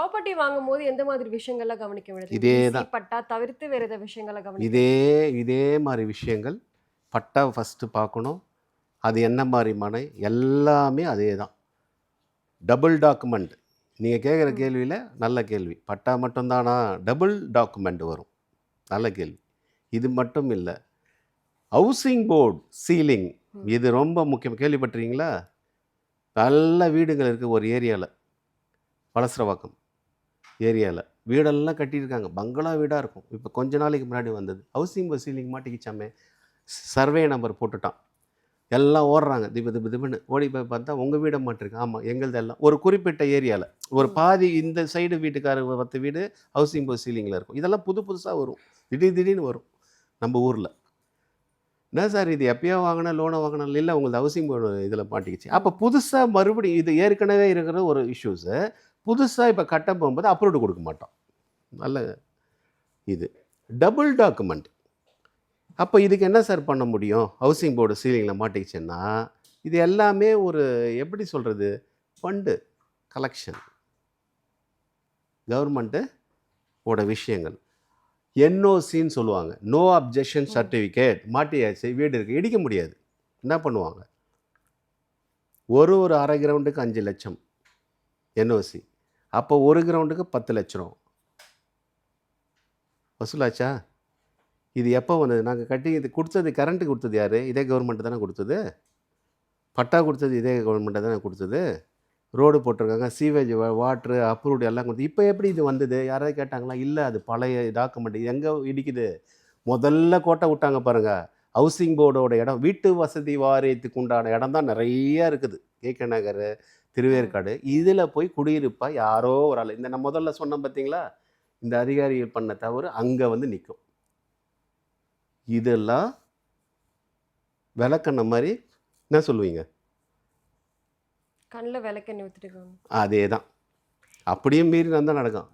Property வாங்கும்போது எந்த மாதிரி விஷயங்கள்லாம் கவனிக்க வேண்டியது? இதே ஈசி தான் பட்டா தவிர்த்து வேற ஏதாவது விஷயங்கள கவனிக்க இதே மாதிரி விஷயங்கள். பட்டா ஃபஸ்ட்டு பார்க்கணும். அது என்ன மாதிரி மனை எல்லாமே அதே தான். Double document. நீங்கள் கேட்குற ம். கேள்வியில் நல்ல கேள்வி. பட்டா மட்டும்தானா? டபுள் டாக்குமெண்ட் வரும். நல்ல கேள்வி. இது மட்டும் இல்லை, ஹவுசிங் போர்டு சீலிங். ம். இது ரொம்ப முக்கியம். கேள்விப்பட்டிருக்கீங்களா? நல்ல வீடுகள் இருக்குது ஒரு ஏரியாவில், வளசரவாக்கம் ஏரியாவில் வீடெல்லாம் கட்டியிருக்காங்க. பங்களா வீடாக இருக்கும். இப்போ கொஞ்ச நாளைக்கு முன்னாடி வந்தது ஹவுசிங் போர்டு சீலிங் மாட்டிக்கிச்சாமே. சர்வே நம்பர் போட்டுட்டான். எல்லாம் ஓடுறாங்க திபு திபு திபுன்னு. ஓடி போய் பார்த்தா உங்கள் வீடை மாட்டிருக்கு. ஆமாம், எங்களுது எல்லாம் ஒரு குறிப்பிட்ட ஏரியாவில் ஒரு ம். பாதி இந்த சைடு வீட்டுக்காரர் 10 வீடு ஹவுசிங் போர்டு சீலிங்கில் இருக்கும். இதெல்லாம் புதுசாக வரும். திடீர்னு வரும் நம்ம ஊரில். என்ன சார் இது எப்பயோ வாங்கினா லோனை வாங்கினா? இல்லை, உங்களுக்கு ஹவுசிங் போர்டு இதில் மாட்டிக்கிச்சு. அப்போ புதுசாக மறுபடியும் இது ஏற்கனவே இருக்கிற ஒரு இஷ்யூஸு புதுசாக இப்போ கட்ட போகும்போது அப்ரூவ்டு கொடுக்க மாட்டோம். நல்ல இது டபுள் டாக்குமெண்ட். அப்போ இதுக்கு என்ன சார் பண்ண முடியும்? ஹவுசிங் போர்டு சீலிங்கில் மாட்டிக்கிச்சுன்னா இது எல்லாமே ஒரு எப்படி சொல்கிறது, ஃபண்டு கலெக்ஷன், கவர்மெண்ட்டு ஓட விஷயங்கள். என்ஓசின்னு சொல்லுவாங்க, நோ அப்ஜெக்ஷன் சர்டிஃபிகேட். மாட்டியாச்சு, வீடு இருக்குது, இடிக்க முடியாது. என்ன பண்ணுவாங்க? ஒரு அரை கிரவுண்டுக்கு 5 லட்சம் என்ஓசி. அப்போ ஒரு கிரவுண்டுக்கு 10 லட்சம் வசூலாச்சா? இது எப்போ வந்தது? நாங்கள் கட்டி இது கொடுத்தது, கரண்ட்டு கொடுத்தது யார்? இதே கவர்மெண்ட்டு தானே கொடுத்தது. பட்டா கொடுத்தது இதே கவர்மெண்ட்டை தானே கொடுத்தது. ரோடு போட்டிருக்காங்க, சீவேஜ் வாட்ரு அப்ரூவ்டு எல்லாம் கொடுத்து. இப்போ எப்படி இது வந்தது? யாராவது கேட்டாங்களா? இல்லை, அது பழைய டாக்குமெண்ட். எங்கே இடிக்குது? முதல்ல கோட்டை விட்டாங்க பாருங்கள், ஹவுசிங் போர்டோட இடம். வீட்டு வசதி வாரியத்துக்கு உண்டான இடம் தான் நிறைய இருக்குது. கேகே நகர், திருவேற்காடு. இதில் போய் குடியிருப்பாக யாரோ ஒரு ஆள், இந்த நான் முதல்ல சொன்னேன் பார்த்தீங்களா, இந்த அதிகாரிகள் பண்ண தவறு அங்கே வந்து நிற்கும். இதெல்லாம் விளக்கண்ண மாதிரி என்ன சொல்லுவீங்க? கண்ணில் விளக்கெண்ணெய் ஊற்றிட்டு அதே தான். அப்படியும் மீறி தான் நடக்கும்.